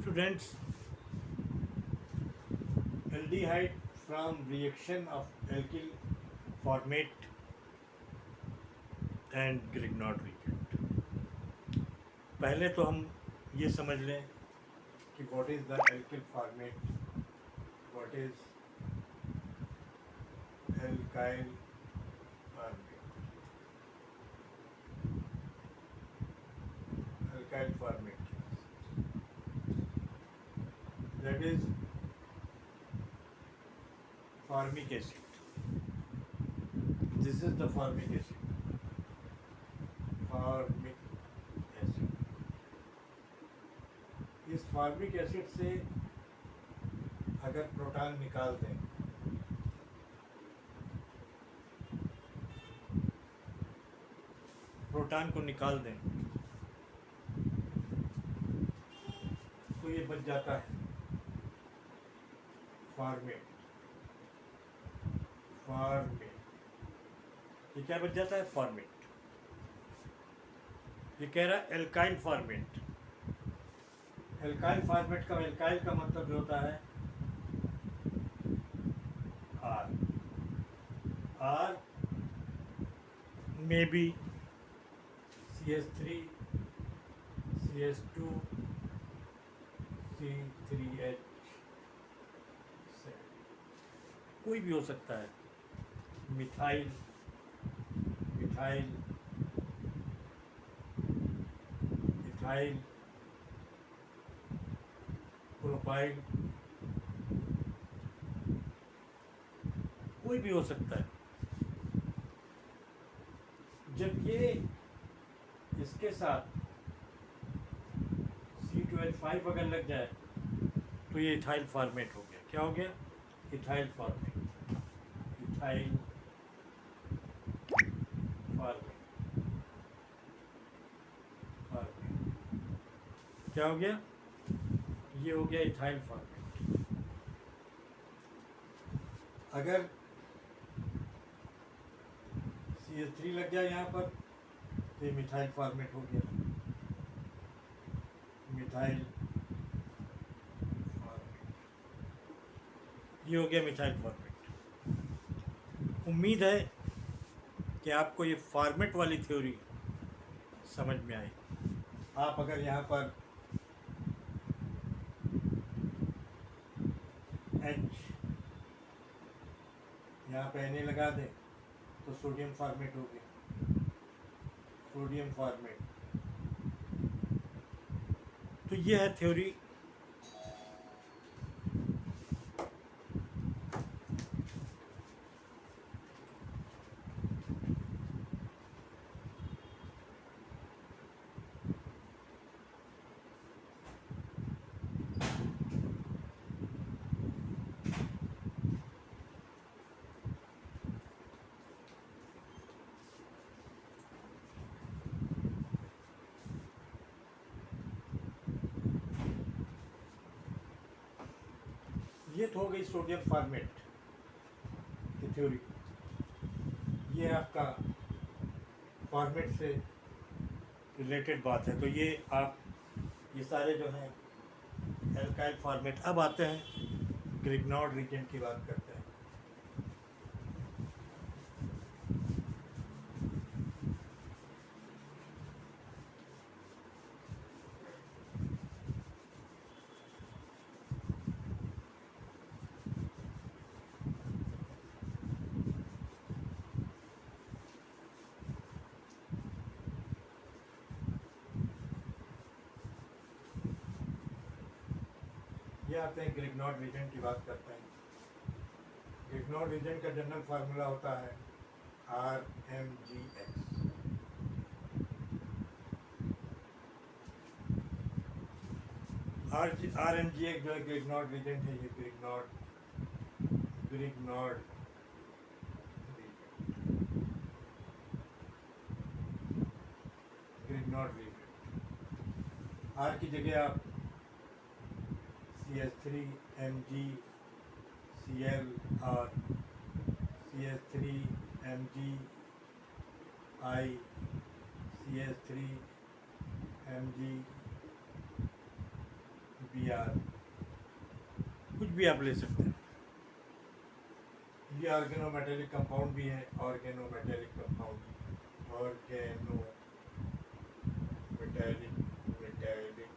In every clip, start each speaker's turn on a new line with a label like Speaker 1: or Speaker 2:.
Speaker 1: Students, aldehyde from reaction of alkyl formate and Grignard reagent. पहले तो हम ये समझ लें कि what is the alkyl formate, what is alkyl formate. Alkyl formate, that is formic acid. This is the formic acid. Formic acid. इस formic acid से अगर प्रोटॉन निकाल दें प्रोटॉन को निकाल दें तो ये बच जाता है फॉर्मेट। ये क्या बच जाता है? फॉर्मेट। ये कह रहा है एल्काइल फॉर्मेट। एल्काइल फॉर्मेट का एल्काइल का मतलब जो होता है are may be CH3 CH2 C3H कोई भी हो सकता है। मिथाइल मिथाइल इथाइल प्रोपाइल कोई भी हो सकता है। जब ये इसके साथ C2H5 अगर लग जाए तो ये इथाइल फॉर्मेट हो गया। क्या हो गया? Ethyl format. इथाइल फॉर्मेट क्या हो गया? ये हो गया इथाइल फॉर्मेट। अगर CH3 लग जाए यहाँ पर तो ये मिथाइल फॉर्मेट हो गया। मिथाइल फॉर्मेट, ये हो गया मिथाइल फॉर्मेट। उम्मीद है कि आपको ये फॉर्मेट वाली थ्योरी समझ में आई। आप अगर यहाँ पर H यहाँ पे Na लगा दें तो सोडियम फॉर्मेट हो गया। Sodium format. तो ये है थ्योरी। ये तो हो गई सोडियम फॉर्मेट की थ्योरी। ये आपका फॉर्मेट से रिलेटेड बात है। तो ये आप ये सारे जो हैं एल्काइल फॉर्मेट। अब आते हैं ग्रिग्नॉर्ड रीजन की बात करते हैं। ये आते हैं ग्रिग्नॉर्ड रीजन की बात करते हैं। ग्रिग्नॉर्ड रीजन का जनरल फार्मूला होता है RMGX। RMGX जो है ग्रिग्नॉर्ड रीजन है। ये ग्रिग्नॉर्ड ग्रिग्नॉर्ड रीजन। R की जगह आप CH3 Mg Cl और CH3 Mg I CH3 Mg Bi AgR, कुछ भी आप ले सकते हैं। ये ऑर्गेनोमेटेलिक कंपाउंड भी है, organometallic compound, organometallic metallic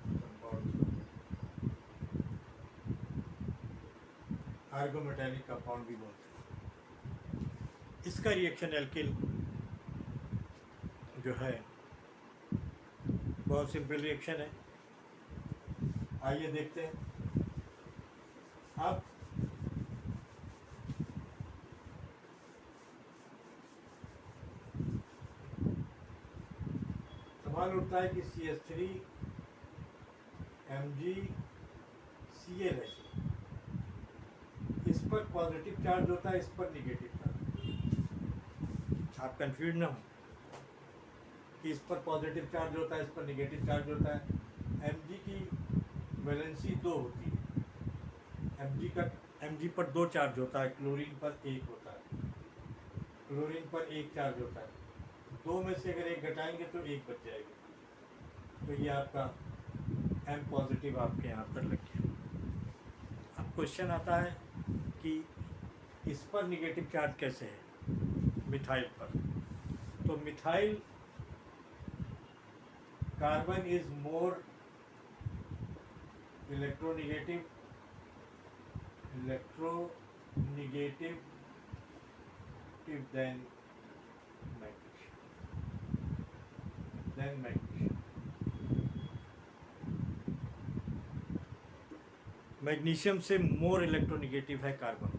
Speaker 1: compound, organometallic compound भी बोलते हैं। इसका रिएक्शन एल्किल जो है बहुत सिंपल रिएक्शन है। आइए देखते हैं। अब सवाल उठता है कि CH3 MgCl है, इस पर पॉजिटिव चार्ज होता है, इस पर निगेटिव चार्ज। आप कंफ्यूज ना हो कि इस पर पॉजिटिव चार्ज होता है, इस पर निगेटिव चार्ज होता है। Mg की वैलेंसी 2 होती है। Mg पर 2 चार्ज होता है, क्लोरीन पर 1 होता है। क्लोरीन पर 1 चार्ज होता है। 2 में से अगर 1 घटाएंगे तो 1 बच जाएगा। तो ये आपका M पॉजिटिव आपके यहाँ पर लग गया। अब क्वेश्चन आता है कि इस पर निगेटिव चार्ज कैसे है, मिथाइल पर। तो methyl carbon is more electronegative than magnesium. Magnesium से मोर इलेक्ट्रोनेगेटिव है कार्बन,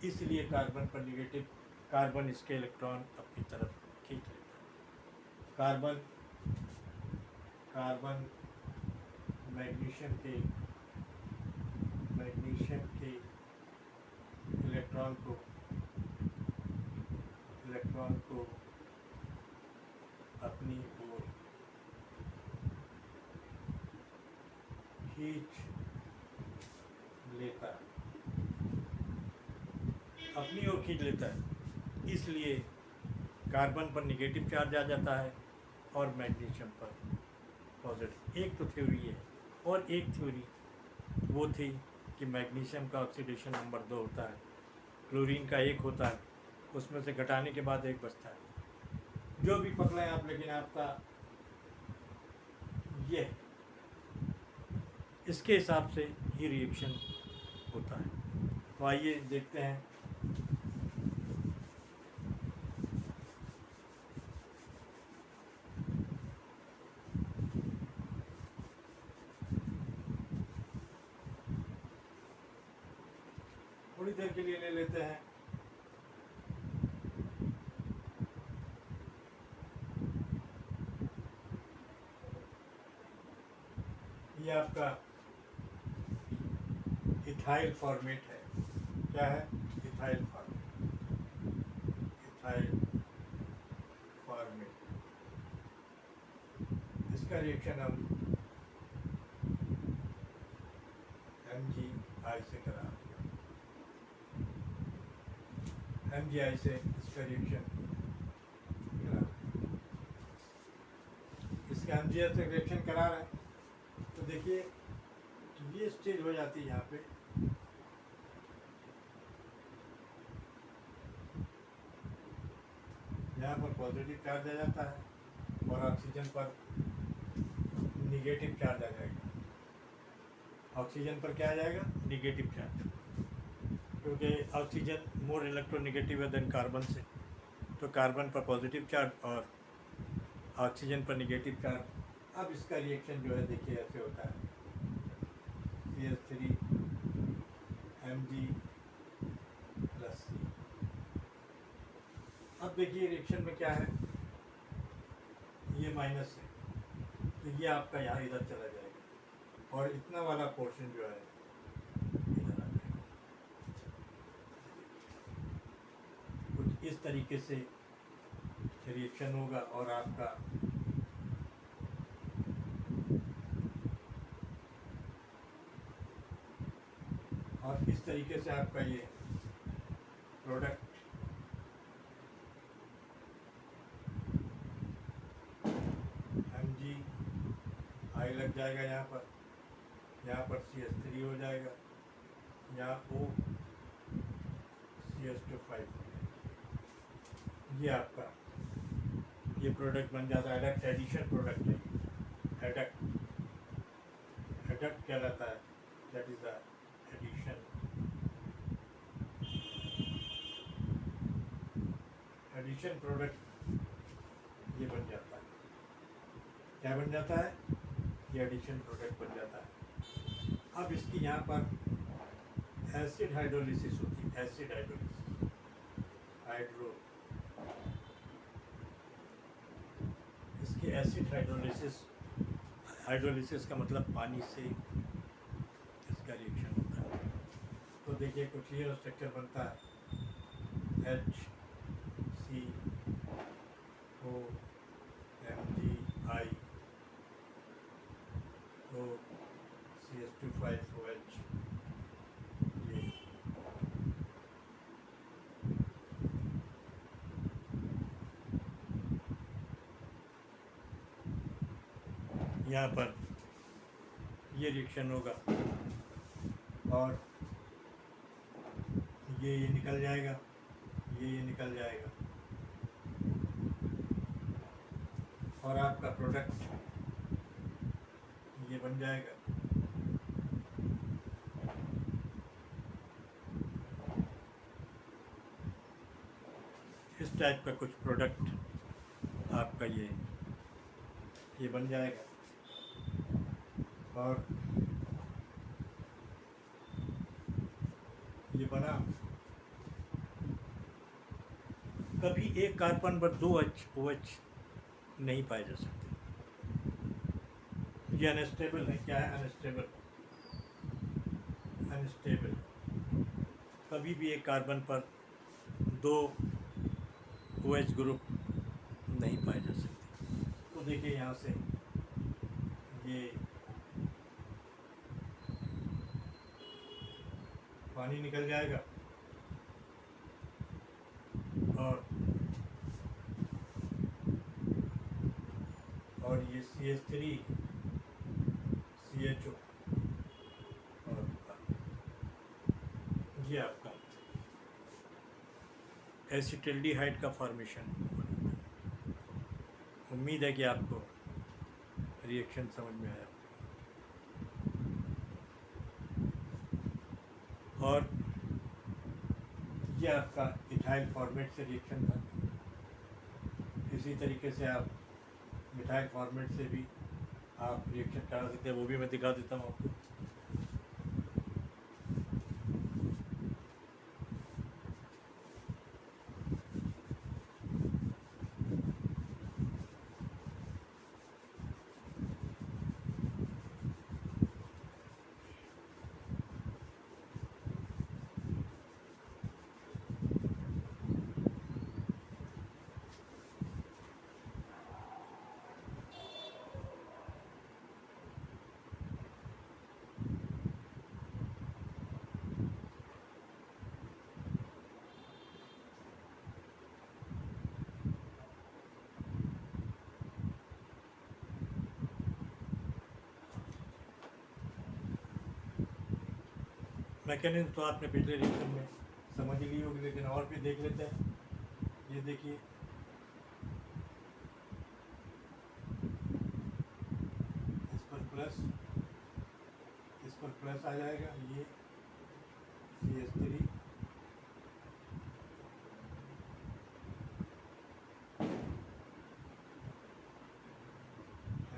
Speaker 1: इसलिए कार्बन पर निगेटिव, कार्बन इसके इलेक्ट्रॉन अपनी तरफ खींच लेता है। कार्बन मैग्नीशियम के इलेक्ट्रॉन को अपनी ओर खींच लेता है, इसलिए कार्बन पर निगेटिव चार्ज आ जाता है और मैग्नीशियम पर पॉजिटिव। एक तो थ्योरी है, और एक थ्योरी वो थी कि मैग्नीशियम का ऑक्सीडेशन नंबर 2 होता है, क्लोरीन का 1 होता है, उसमें से घटाने के बाद 1 बचता है। जो भी पकड़े आप, लेकिन आपका ये इसके हिसाब से ही रिएक्शन होता है। तो आइए देखते हैं। थोड़ी देर के लिए ले लेते हैं। ये आपका इथाइल फॉर्मेट है। क्या है? Ethyl format. इसका रिएक्शन हम MgI से करा रहे हैं। MgI से इसका रिएक्शन करा रहे हैं। इसका MgI से रिएक्शन करा रहे हैं तो देखिए ये स्टेज हो जाती है यहाँ पे। यहाँ पर पॉजिटिव चार्ज आ जाता है और ऑक्सीजन पर निगेटिव चार्ज आ जाएगा। ऑक्सीजन पर क्या आ जाएगा? निगेटिव चार्ज, क्योंकि ऑक्सीजन मोर इलेक्ट्रोनेगेटिव है देन कार्बन से। तो कार्बन पर पॉजिटिव चार्ज और ऑक्सीजन पर निगेटिव चार्ज। अब इसका रिएक्शन जो है देखिए ऐसे होता है, CH3 Mg+C। अब देखिए रिएक्शन में क्या है, ये माइनस है तो ये आपका यहाँ इधर चला जाएगा और इतना वाला पोर्शन जो है इधर आ जाएगा। कुछ इस तरीके से रिएक्शन होगा और आपका इस तरीके से आपका ये प्रोडक्ट MgI आई लग जाएगा यहाँ पर CH3 हो जाएगा, यहाँ O CH2 5 हो जाएगा। ये आपका ये प्रोडक्ट बन जाता है। एडक्ट एडिशन प्रोडक्ट है। एडक्ट कहलाता है, that is the addition. Addition product ये बन जाता है। क्या बन जाता है? ये एडिशन प्रोडक्ट बन जाता है। अब इसकी यहाँ पर एसिड हाइड्रोलिसिस होती है। एसिड हाइड्रोलिसिस, इसकी एसिड हाइड्रोलिसिस का मतलब पानी से इसका रिएक्शन होता है। तो देखिए कुछ ये स्ट्रक्चर बनता है, HCOMgI O CH2 5OH। ये यहाँ पर ये रिएक्शन होगा और ये निकल जाएगा, ये निकल जाएगा और आपका प्रोडक्ट ये बन जाएगा। इस टाइप का कुछ प्रोडक्ट आपका ये बन जाएगा। और ये बना, कभी एक कार्बन पर 2 OH नहीं पाए जा सकते। ये अनस्टेबल है। क्या है? अनस्टेबल। कभी भी एक कार्बन पर 2 OH ग्रुप नहीं पाए जा सकते। तो देखिए यहाँ से ये पानी निकल जाएगा और ये CH3 CHO और ये आपका एसिटिल्डिहाइड का फॉर्मेशन। उम्मीद है कि आपको रिएक्शन समझ में आया। और ये आपका इथाइल फॉर्मेट से रिएक्शन था। इसी तरीके से आप मिथाइल फॉर्मेट से भी आप रिएक्शन करा सकते हैं, वो भी मैं दिखा देता हूँ आपको। मैकेनिज्म तो आपने पिछले रिएक्शन में समझ ली होगी, लेकिन और भी देख लेते हैं। ये देखिए, इस पर प्लस आ जाएगा, ये CH3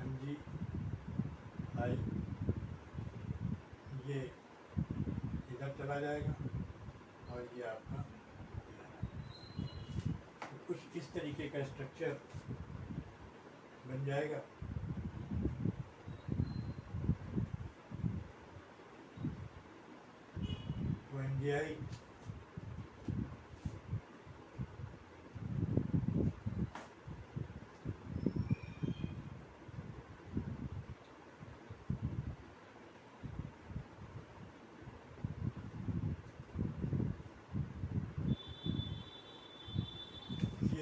Speaker 1: MgI, ये इधर चला जाएगा और ये आपका तो कुछ इस तरीके का स्ट्रक्चर बन जाएगा। तो MgI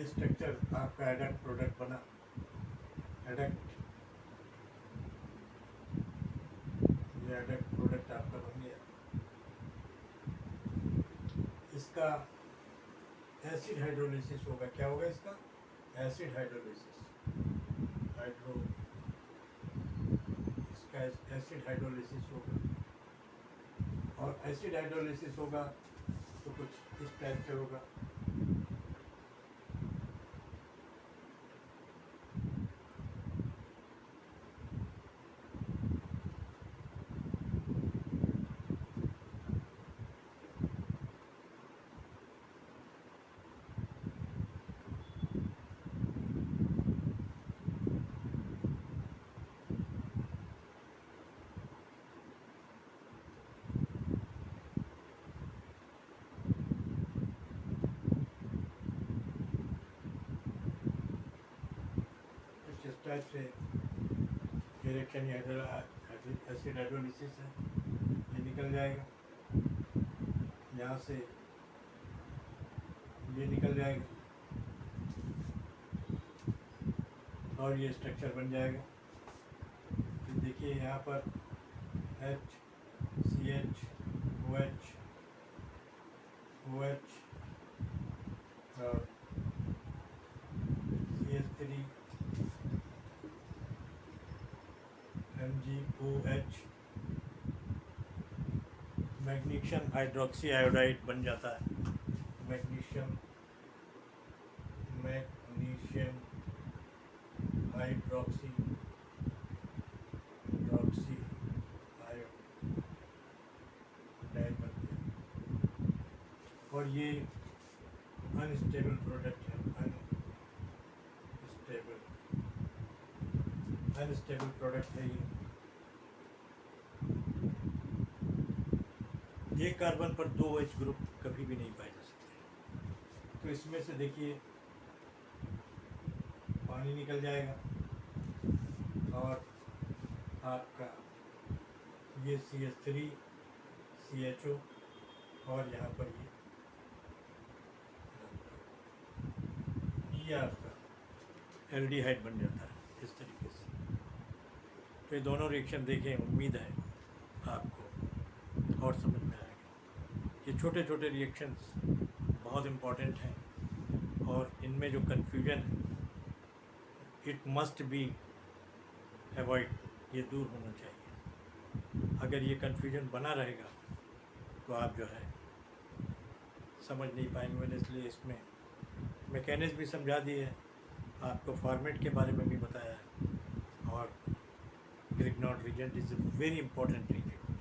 Speaker 1: स्ट्रक्चर आपका एडक्ट प्रोडक्ट बना। एडक्ट प्रोडक्ट आपका बन गया। इसका एसिड हाइड्रोलिसिस होगा। क्या होगा इसका? Acid hydrolysis. इसका एसिड हाइड्रोलिसिस होगा। और एसिड हाइड्रोलिसिस होगा तो कुछ इस टाइप से होगा। इस टाइप से रिएक्शन एसिड हाइड्रोलिसिस है, ये निकल जाएगा। यहाँ से ये निकल जाएगा और ये स्ट्रक्चर बन जाएगा। तो देखिए यहाँ पर HCH OH OH और CH3 MgOH magnesium hydroxy iodide बन जाता है। मैग्नीशियम हाइड्रोक्सी आयोडाइड बन गया। और ये अनस्टेबल प्रोडक्ट है। अनस्टेबल प्रोडक्ट है ये कार्बन पर 2 OH ग्रुप कभी भी नहीं पाए जा सकते। तो इसमें से देखिए पानी निकल जाएगा और आपका ये CH3 CHO और यहाँ पर ये आपका एल्डिहाइड बन जाता है इस तरीके से। तो ये दोनों रिएक्शन देखें, उम्मीद है आपको और समझ में आएगा। ये छोटे छोटे रिएक्शंस बहुत इम्पॉर्टेंट हैं और इनमें जो कन्फ्यूजन है इट मस्ट बी अवॉइड, ये दूर होना चाहिए। अगर ये कन्फ्यूजन बना रहेगा तो आप जो है समझ नहीं पाएंगे। मैंने इसलिए इसमें मैकेनिज्म भी समझा दिए है, आपको फॉर्मेट के बारे में भी बताया है और Grignard reagent is a very important reagent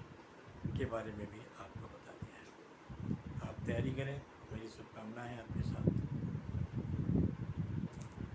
Speaker 1: के बारे में भी आपको बता दिया है। आप तैयारी करें, मेरी शुभकामनाएं हैं आपके